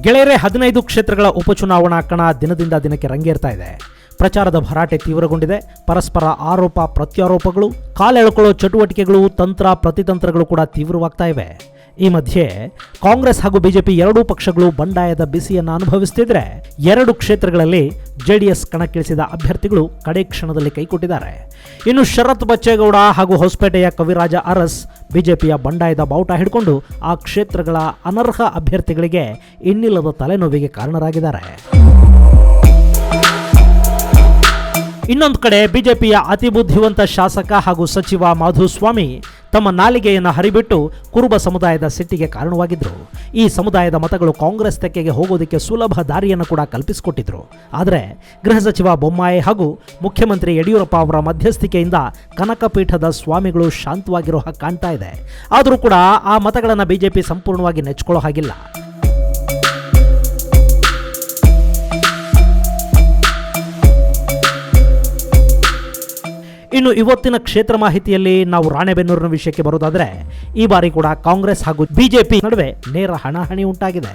ಗೆಳೆಯರೇ, 15 ಕ್ಷೇತ್ರಗಳ ಉಪಚುನಾವಣಾ ಕಣ ದಿನದಿಂದ ದಿನಕ್ಕೆ ರಂಗೇರ್ತಾ ಇದೆ. ಪ್ರಚಾರದ ಭರಾಟೆ ತೀವ್ರಗೊಂಡಿದೆ. ಪರಸ್ಪರ ಆರೋಪ ಪ್ರತ್ಯಾರೋಪಗಳು, ಕಾಲೆಳೆಕೊಳ್ಳೋ ಚಟುವಟಿಕೆಗಳು, ತಂತ್ರ ಪ್ರತಿತಂತ್ರಗಳು ಕೂಡ ತೀವ್ರವಾಗ್ತಾ ಇವೆ. ಈ ಮಧ್ಯೆ ಕಾಂಗ್ರೆಸ್ ಹಾಗೂ ಬಿಜೆಪಿ ಎರಡೂ ಪಕ್ಷಗಳು ಬಂಡಾಯದ ಬಿಸಿಯನ್ನು ಅನುಭವಿಸುತ್ತಿದ್ರೆ 2 ಕ್ಷೇತ್ರಗಳಲ್ಲಿ ಜೆಡಿಎಸ್ ಕಣಕ್ಕಿಳಿಸಿದ ಅಭ್ಯರ್ಥಿಗಳು ಕಡೆ ಕ್ಷಣದಲ್ಲಿ ಕೈಕೊಟ್ಟಿದ್ದಾರೆ. ಇನ್ನು ಶರತ್ ಬಚ್ಚೇಗೌಡ ಹಾಗೂ ಹೊಸಪೇಟೆಯ ಕವಿರಾಜ ಅರಸ್ ಬಿಜೆಪಿಯ ಬಂಡಾಯದ ಬಾವುಟ ಹಿಡ್ಕೊಂಡು ಆ ಕ್ಷೇತ್ರಗಳ ಅನರ್ಹ ಅಭ್ಯರ್ಥಿಗಳಿಗೆ ಇನ್ನಿಲ್ಲದ ತಲೆನೋವಿಗೆ ಕಾರಣರಾಗಿದ್ದಾರೆ. ಇನ್ನೊಂದು ಕಡೆ ಬಿಜೆಪಿಯ ಅತಿ ಬುದ್ಧಿವಂತ ಶಾಸಕ ಹಾಗೂ ಸಚಿವ ಮಾಧುಸ್ವಾಮಿ ತಮ್ಮ ನಾಲಿಗೆಯನ್ನು ಹರಿಬಿಟ್ಟು ಕುರುಬ ಸಮುದಾಯದ ಸಿಟ್ಟಿಗೆ ಕಾರಣವಾಗಿದ್ದರು. ಈ ಸಮುದಾಯದ ಮತಗಳು ಕಾಂಗ್ರೆಸ್ ತೆಕ್ಕೆಗೆ ಹೋಗೋದಕ್ಕೆ ಸುಲಭ ದಾರಿಯನ್ನು ಕೂಡ ಕಲ್ಪಿಸಿಕೊಟ್ಟಿದ್ರು. ಆದರೆ ಗೃಹ ಸಚಿವ ಬೊಮ್ಮಾಯಿ ಹಾಗೂ ಮುಖ್ಯಮಂತ್ರಿ ಯಡಿಯೂರಪ್ಪ ಅವರ ಮಧ್ಯಸ್ಥಿಕೆಯಿಂದ ಕನಕಪೀಠದ ಸ್ವಾಮಿಗಳು ಶಾಂತವಾಗಿರೋ ಹಾಗೆ ಕಾಣ್ತಾ ಇದೆ. ಆದರೂ ಕೂಡ ಆ ಮತಗಳನ್ನು ಬಿಜೆಪಿ ಸಂಪೂರ್ಣವಾಗಿ ನೆಚ್ಕೊಳ್ಳೋ ಹಾಗಿಲ್ಲ. ಇನ್ನು ಇವತ್ತಿನ ಕ್ಷೇತ್ರ ಮಾಹಿತಿಯಲ್ಲಿ ನಾವು ರಾಣೆಬೆನ್ನೂರಿನ ವಿಷಯಕ್ಕೆ ಬರೋದಾದ್ರೆ, ಈ ಬಾರಿ ಕೂಡ ಕಾಂಗ್ರೆಸ್ ಹಾಗೂ ಬಿಜೆಪಿ ನಡುವೆ ನೇರ ಹಣಾಹಣಿ ಉಂಟಾಗಿದೆ.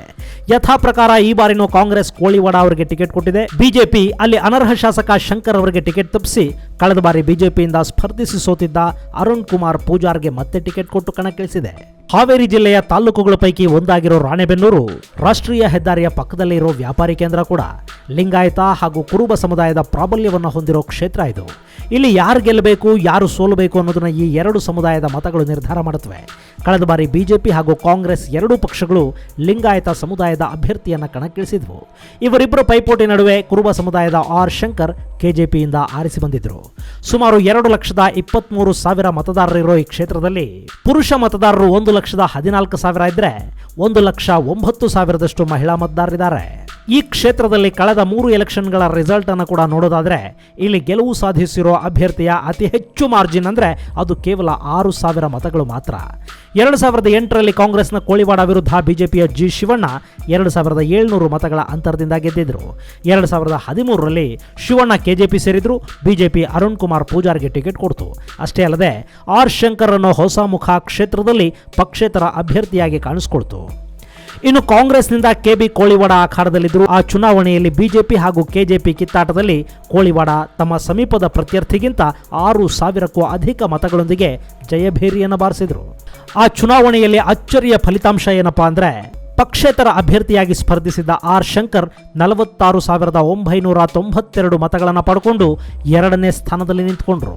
ಯಥಾ ಪ್ರಕಾರ ಈ ಬಾರಿನೂ ಕಾಂಗ್ರೆಸ್ ಕೋಳಿವಾಡ ಅವರಿಗೆ ಟಿಕೆಟ್ ಕೊಟ್ಟಿದೆ. ಬಿಜೆಪಿ ಅಲ್ಲಿ ಅನರ್ಹ ಶಾಸಕ ಶಂಕರ್ ಅವರಿಗೆ ಟಿಕೆಟ್ ತಪ್ಪಿಸಿ ಕಳೆದ ಬಾರಿ ಬಿಜೆಪಿಯಿಂದ ಸ್ಪರ್ಧಿಸಿ ಸೋತಿದ್ದ ಅರುಣ್ ಕುಮಾರ್ ಪೂಜಾರ್ಗೆ ಮತ್ತೆ ಟಿಕೆಟ್ ಕೊಟ್ಟು ಕಣಕ್ಕಿಳಿಸಿದೆ. ಹಾವೇರಿ ಜಿಲ್ಲೆಯ ತಾಲೂಕುಗಳ ಪೈಕಿ ಒಂದಾಗಿರೋ ರಾಣೆಬೆನ್ನೂರು ರಾಷ್ಟ್ರೀಯ ಹೆದ್ದಾರಿಯ ಪಕ್ಕದಲ್ಲೇ ಇರೋ ವ್ಯಾಪಾರಿ ಕೇಂದ್ರ ಕೂಡ. ಲಿಂಗಾಯತ ಹಾಗೂ ಕುರುಬ ಸಮುದಾಯದ ಪ್ರಾಬಲ್ಯವನ್ನು ಹೊಂದಿರೋ ಕ್ಷೇತ್ರ ಇದು. ಇಲ್ಲಿ ಯಾರು ಗೆಲ್ಲಬೇಕು, ಯಾರು ಸೋಲಬೇಕು ಅನ್ನೋದನ್ನ ಈ 2 ಸಮುದಾಯದ ಮತಗಳು ನಿರ್ಧಾರ ಮಾಡುತ್ತವೆ. ಕಳೆದ ಬಾರಿ ಬಿಜೆಪಿ ಹಾಗೂ ಕಾಂಗ್ರೆಸ್ ಎರಡೂ ಪಕ್ಷಗಳು ಲಿಂಗಾಯತ ಸಮುದಾಯದ ಅಭ್ಯರ್ಥಿಯನ್ನು ಕಣಕ್ಕಿಳಿಸಿದ್ವು. ಇವರಿಬ್ಬರು ಪೈಪೋಟಿ ನಡುವೆ ಕುರುಬ ಸಮುದಾಯದ ಆರ್ ಶಂಕರ್ ಕೆಜೆಪಿಯಿಂದ ಆರಿಸಿ ಬಂದಿದ್ರು. ಸುಮಾರು 2,23,000 ಮತದಾರರಿರೋ ಈ ಕ್ಷೇತ್ರದಲ್ಲಿ ಪುರುಷ ಮತದಾರರು 1,14,000 ಇದ್ರೆ 1,09,000 ಮಹಿಳಾ ಮತದಾರರಿದ್ದಾರೆ. ಈ ಕ್ಷೇತ್ರದಲ್ಲಿ ಕಳೆದ 3 ಎಲೆಕ್ಷನ್ಗಳ ರಿಸಲ್ಟ್ ಅನ್ನು ಕೂಡ ನೋಡೋದಾದ್ರೆ ಇಲ್ಲಿ ಗೆಲುವು ಸಾಧಿಸಿರೋ ಅಭ್ಯರ್ಥಿಯ ಅತಿ ಹೆಚ್ಚು ಮಾರ್ಜಿನ್ ಅಂದ್ರೆ ಅದು ಕೇವಲ 6,000 ಮತಗಳು ಮಾತ್ರ. 2008ರಲ್ಲಿ ಕಾಂಗ್ರೆಸ್ನ ಕೋಳಿವಾಡ ವಿರುದ್ಧ ಬಿಜೆಪಿಯ ಜಿ ಶಿವಣ್ಣ 2,700 ಮತಗಳ ಅಂತರದಿಂದ ಗೆದ್ದಿದ್ರು. 2013ರಲ್ಲಿ ಶಿವಣ್ಣ ಕೆಜೆಪಿ ಸೇರಿದ್ರು. ಬಿಜೆಪಿ ಅರುಣ್ ಕುಮಾರ್ ಪೂಜಾರ್ಗೆ ಟಿಕೆಟ್ ಕೊಡ್ತು. ಅಷ್ಟೇ ಅಲ್ಲದೆ ಆರ್ ಶಂಕರ್ ಅನ್ನೋ ಹೊಸ ಮುಖ ಕ್ಷೇತ್ರದಲ್ಲಿ ಪಕ್ಷೇತರ ಅಭ್ಯರ್ಥಿಯಾಗಿ ಕಾಣಿಸ್ಕೊಳ್ತು. ಇನ್ನು ಕಾಂಗ್ರೆಸ್ನಿಂದ ಕೆಬಿ ಕೋಳಿವಾಡ ಅಖಾಡದಲ್ಲಿದ್ದರು. ಆ ಚುನಾವಣೆಯಲ್ಲಿ ಬಿಜೆಪಿ ಹಾಗೂ ಕೆಜೆಪಿ ಕಿತ್ತಾಟದಲ್ಲಿ ಕೋಳಿವಾಡ ತಮ್ಮ ಸಮೀಪದ ಪ್ರತ್ಯರ್ಥಿಗಿಂತ 6,000ಕ್ಕೂ ಅಧಿಕ ಮತಗಳೊಂದಿಗೆ ಜಯಭೇರಿಯನ್ನು ಬಾರಿಸಿದರು. ಆ ಚುನಾವಣೆಯಲ್ಲಿ ಅಚ್ಚರಿಯ ಫಲಿತಾಂಶ ಏನಪ್ಪಾ ಅಂದ್ರೆ, ಪಕ್ಷೇತರ ಅಭ್ಯರ್ಥಿಯಾಗಿ ಸ್ಪರ್ಧಿಸಿದ್ದ ಆರ್ ಶಂಕರ್ 46,992 ಮತಗಳನ್ನು ಪಡ್ಕೊಂಡು 2ನೇ ಸ್ಥಾನದಲ್ಲಿ ನಿಂತ್ಕೊಂಡ್ರು.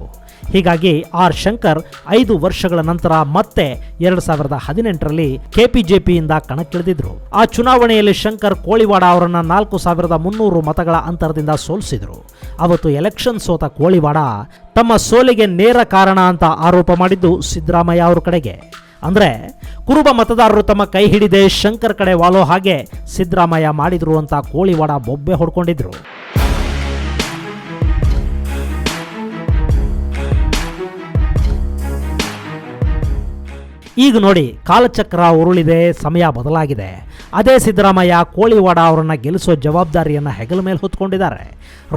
ಹೀಗಾಗಿ ಆರ್ ಶಂಕರ್ 5 ವರ್ಷಗಳ ನಂತರ ಮತ್ತೆ 2018ರಲ್ಲಿ ಕೆಪಿಜೆಪಿಯಿಂದ ಕಣಕ್ಕಿಳಿದಿದ್ರು. ಆ ಚುನಾವಣೆಯಲ್ಲಿ ಶಂಕರ್ ಕೋಳಿವಾಡ ಅವರನ್ನ 4,300 ಮತಗಳ ಅಂತರದಿಂದ ಸೋಲಿಸಿದ್ರು. ಅವತ್ತು ಎಲೆಕ್ಷನ್ ಸೋತ ಕೋಳಿವಾಡ ತಮ್ಮ ಸೋಲಿಗೆ ನೇರ ಕಾರಣ ಅಂತ ಆರೋಪ ಮಾಡಿದ್ದು ಸಿದ್ದರಾಮಯ್ಯ ಅವರ ಕಡೆಗೆ. ಅಂದ್ರೆ ಕುರುಬ ಮತದಾರರು ತಮ್ಮ ಕೈ ಹಿಡಿದೇ ಶಂಕರ್ ಕಡೆ ವಾಲೋ ಹಾಗೆ ಸಿದ್ದರಾಮಯ್ಯ ಮಾಡಿದ್ರು ಅಂತ ಕೋಳಿವಾಡ ಬೊಬ್ಬೆ ಹೊಡ್ಕೊಂಡಿದ್ರು. ಈಗ ನೋಡಿ, ಕಾಲಚಕ್ರ ಉರುಳಿದೆ, ಸಮಯ ಬದಲಾಗಿದೆ. ಅದೇ ಸಿದ್ದರಾಮಯ್ಯ ಕೋಳಿವಾಡ ಅವರನ್ನ ಗೆಲ್ಲಿಸೋ ಜವಾಬ್ದಾರಿಯನ್ನ ಹೆಗಲ ಮೇಲೆ ಹೊತ್ಕೊಂಡಿದ್ದಾರೆ.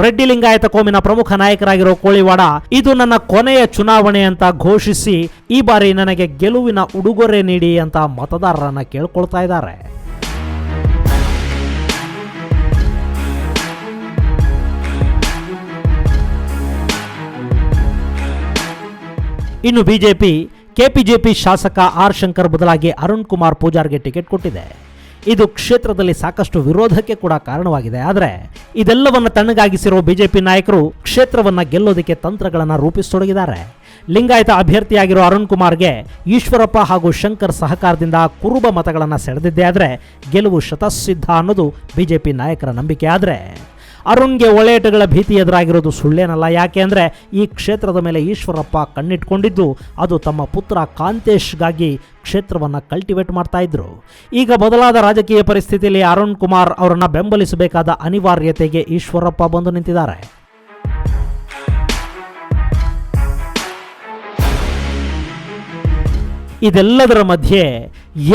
ರೆಡ್ಡಿ ಲಿಂಗಾಯತ ಕೋಮಿನ ಪ್ರಮುಖ ನಾಯಕರಾಗಿರೋ ಕೋಳಿವಾಡ ಇದು ನನ್ನ ಕೊನೆಯ ಚುನಾವಣೆ ಅಂತ ಘೋಷಿಸಿ ಈ ಬಾರಿ ನನಗೆ ಗೆಲುವಿನ ಉಡುಗೊರೆ ನೀಡಿ ಅಂತ ಮತದಾರರನ್ನ ಕೇಳ್ಕೊಳ್ತಾ ಇದ್ದಾರೆ. ಇನ್ನು ಬಿಜೆಪಿ ಕೆಪಿಜೆಪಿ ಶಾಸಕ ಆರ್ ಶಂಕರ್ ಬದಲಾಗಿ ಅರುಣ್ ಕುಮಾರ್ ಪೂಜಾರ್ಗೆ ಟಿಕೆಟ್ ಕೊಟ್ಟಿದೆ. ಇದು ಕ್ಷೇತ್ರದಲ್ಲಿ ಸಾಕಷ್ಟು ವಿರೋಧಕ್ಕೆ ಕೂಡ ಕಾರಣವಾಗಿದೆ. ಆದರೆ ಇದೆಲ್ಲವನ್ನ ತಣ್ಣಗಾಗಿಸಿರೋ ಬಿಜೆಪಿ ನಾಯಕರು ಕ್ಷೇತ್ರವನ್ನ ಗೆಲ್ಲೋದಕ್ಕೆ ತಂತ್ರಗಳನ್ನು ರೂಪಿಸತೊಡಗಿದ್ದಾರೆ. ಲಿಂಗಾಯತ ಅಭ್ಯರ್ಥಿಯಾಗಿರೋ ಅರುಣ್ ಕುಮಾರ್ಗೆ ಈಶ್ವರಪ್ಪ ಹಾಗೂ ಶಂಕರ್ ಸಹಕಾರದಿಂದ ಕುರುಬ ಮತಗಳನ್ನು ಸೆಳೆದಿದ್ದೇ ಆದರೆ ಗೆಲುವು ಶತಸಿದ್ಧ ಅನ್ನೋದು ಬಿಜೆಪಿ ನಾಯಕರ ನಂಬಿಕೆ. ಆದರೆ ಅರುಣ್ಗೆ ಒಳೆಯಟಗಳ ಭೀತಿ ಎದುರಾಗಿರೋದು ಸುಳ್ಳೇನಲ್ಲ. ಯಾಕೆ ಅಂದರೆ ಈ ಕ್ಷೇತ್ರದ ಮೇಲೆ ಈಶ್ವರಪ್ಪ ಕಣ್ಣಿಟ್ಕೊಂಡಿದ್ದು ಅದು ತಮ್ಮ ಪುತ್ರ ಕಾಂತೇಶ್ಗಾಗಿ ಕ್ಷೇತ್ರವನ್ನು ಕಲ್ಟಿವೇಟ್ ಮಾಡ್ತಾ ಇದ್ರು. ಈಗ ಬದಲಾದ ರಾಜಕೀಯ ಪರಿಸ್ಥಿತಿಯಲ್ಲಿ ಅರುಣ್ ಕುಮಾರ್ ಅವರನ್ನು ಬೆಂಬಲಿಸಬೇಕಾದ ಅನಿವಾರ್ಯತೆಗೆ ಈಶ್ವರಪ್ಪ ಬಂದು ನಿಂತಿದ್ದಾರೆ. ಇದೆಲ್ಲದರ ಮಧ್ಯೆ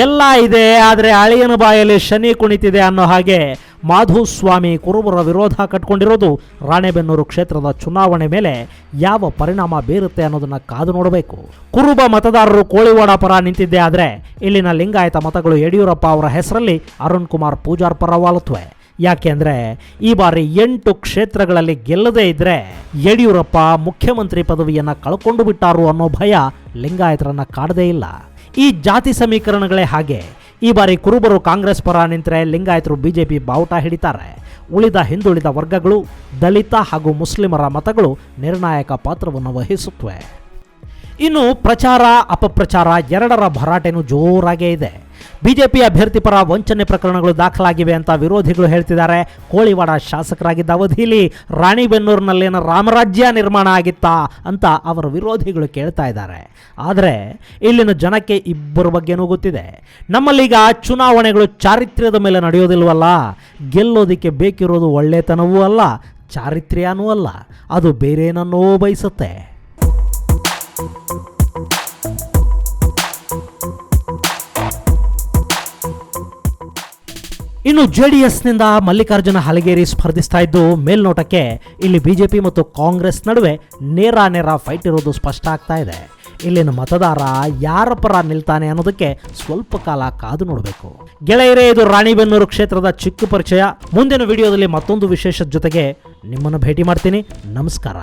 ಎಲ್ಲ ಇದೆ, ಆದರೆ ಅಳಿಯನ ಬಾಯಲ್ಲಿ ಶನಿ ಕುಣಿತಿದೆ ಅನ್ನೋ ಹಾಗೆ ಮಾಧುಸ್ವಾಮಿ ಕುರುಬರ ವಿರೋಧ ಕಟ್ಕೊಂಡಿರೋದು ರಾಣೆಬೆನ್ನೂರು ಕ್ಷೇತ್ರದ ಚುನಾವಣೆ ಮೇಲೆ ಯಾವ ಪರಿಣಾಮ ಬೀರುತ್ತೆ ಅನ್ನೋದನ್ನ ಕಾದು ನೋಡಬೇಕು. ಕುರುಬ ಮತದಾರರು ಕೋಳಿವಾಡ ಪರ ನಿಂತಿದ್ದೇ ಆದರೆ ಇಲ್ಲಿನ ಲಿಂಗಾಯತ ಮತಗಳು ಯಡಿಯೂರಪ್ಪ ಅವರ ಹೆಸರಲ್ಲಿ ಅರುಣ್ ಕುಮಾರ್ ಪೂಜಾರ್ ಪರ ವಾಲುತ್ತವೆ. ಯಾಕೆಂದ್ರೆ ಈ ಬಾರಿ 8 ಕ್ಷೇತ್ರಗಳಲ್ಲಿ ಗೆಲ್ಲದೇ ಇದ್ರೆ ಯಡಿಯೂರಪ್ಪ ಮುಖ್ಯಮಂತ್ರಿ ಪದವಿಯನ್ನ ಕಳ್ಕೊಂಡು ಬಿಟ್ಟಾರು ಅನ್ನೋ ಭಯ ಲಿಂಗಾಯತರನ್ನ ಕಾಡದೇ ಇಲ್ಲ. ಈ ಜಾತಿ ಸಮೀಕರಣಗಳೇ ಹಾಗೆ. ಈ ಬಾರಿ ಕುರುಬರು ಕಾಂಗ್ರೆಸ್ ಪರ ನಿಂತರೆ ಲಿಂಗಾಯತರು ಬಿಜೆಪಿ ಬಾವುಟ ಹಿಡಿತಾರೆ. ಉಳಿದ ಹಿಂದುಳಿದ ವರ್ಗಗಳು, ದಲಿತ ಹಾಗೂ ಮುಸ್ಲಿಮರ ಮತಗಳು ನಿರ್ಣಾಯಕ ಪಾತ್ರವನ್ನು ವಹಿಸುತ್ತವೆ. ಇನ್ನು ಪ್ರಚಾರ ಅಪಪ್ರಚಾರ ಎರಡರ ಭರಾಟೆನೂ ಜೋರಾಗೇ ಇದೆ. ಬಿಜೆಪಿ ಅಭ್ಯರ್ಥಿ ಪರ ವಂಚನೆ ಪ್ರಕರಣಗಳು ದಾಖಲಾಗಿವೆ ಅಂತ ವಿರೋಧಿಗಳು ಹೇಳ್ತಿದ್ದಾರೆ. ಕೋಳಿವಾಡ ಶಾಸಕರಾಗಿದ್ದ ಅವಧಿಯಲ್ಲಿ ರಾಣಿಬೆನ್ನೂರಿನಲ್ಲೇನ ರಾಮರಾಜ್ಯ ನಿರ್ಮಾಣ ಆಗಿತ್ತಾ ಅಂತ ಅವರ ವಿರೋಧಿಗಳು ಕೇಳ್ತಾ ಇದ್ದಾರೆ. ಆದರೆ ಇಲ್ಲಿನ ಜನಕ್ಕೆ ಇಬ್ಬರ ಬಗ್ಗೆನೂ ಗೊತ್ತಿದೆ. ನಮ್ಮಲ್ಲೀಗ ಚುನಾವಣೆಗಳು ಚಾರಿತ್ರ್ಯದ ಮೇಲೆ ನಡೆಯೋದಿಲ್ವಲ್ಲ. ಗೆಲ್ಲೋದಕ್ಕೆ ಬೇಕಿರೋದು ಒಳ್ಳೆತನವೂ ಅಲ್ಲ, ಚಾರಿತ್ರ್ಯನೂ ಅಲ್ಲ, ಅದು ಬೇರೇನನ್ನೋ ಬಯಸುತ್ತೆ. ಇನ್ನು ಜೆಡಿಎಸ್ನಿಂದ ಮಲ್ಲಿಕಾರ್ಜುನ ಹಲಗೇರಿ ಸ್ಪರ್ಧಿಸ್ತಾ ಇದ್ದು ಮೇಲ್ನೋಟಕ್ಕೆ ಇಲ್ಲಿ ಬಿಜೆಪಿ ಮತ್ತು ಕಾಂಗ್ರೆಸ್ ನಡುವೆ ನೇರ ಫೈಟ್ ಇರೋದು ಸ್ಪಷ್ಟ ಆಗ್ತಾ ಇದೆ. ಇಲ್ಲಿನ ಮತದಾರ ಯಾರ ಪರ ನಿಲ್ತಾನೆ ಅನ್ನೋದಕ್ಕೆ ಸ್ವಲ್ಪ ಕಾಲ ಕಾದು ನೋಡಬೇಕು. ಗೆಳೆಯರೇ, ಇದು ರಾಣಿಬೆನ್ನೂರು ಕ್ಷೇತ್ರದ ಚಿಕ್ಕ ಪರಿಚಯ. ಮುಂದಿನ ವಿಡಿಯೋದಲ್ಲಿ ಮತ್ತೊಂದು ವಿಶೇಷದ ಜೊತೆಗೆ ನಿಮ್ಮನ್ನು ಭೇಟಿ ಮಾಡ್ತೀನಿ. ನಮಸ್ಕಾರ.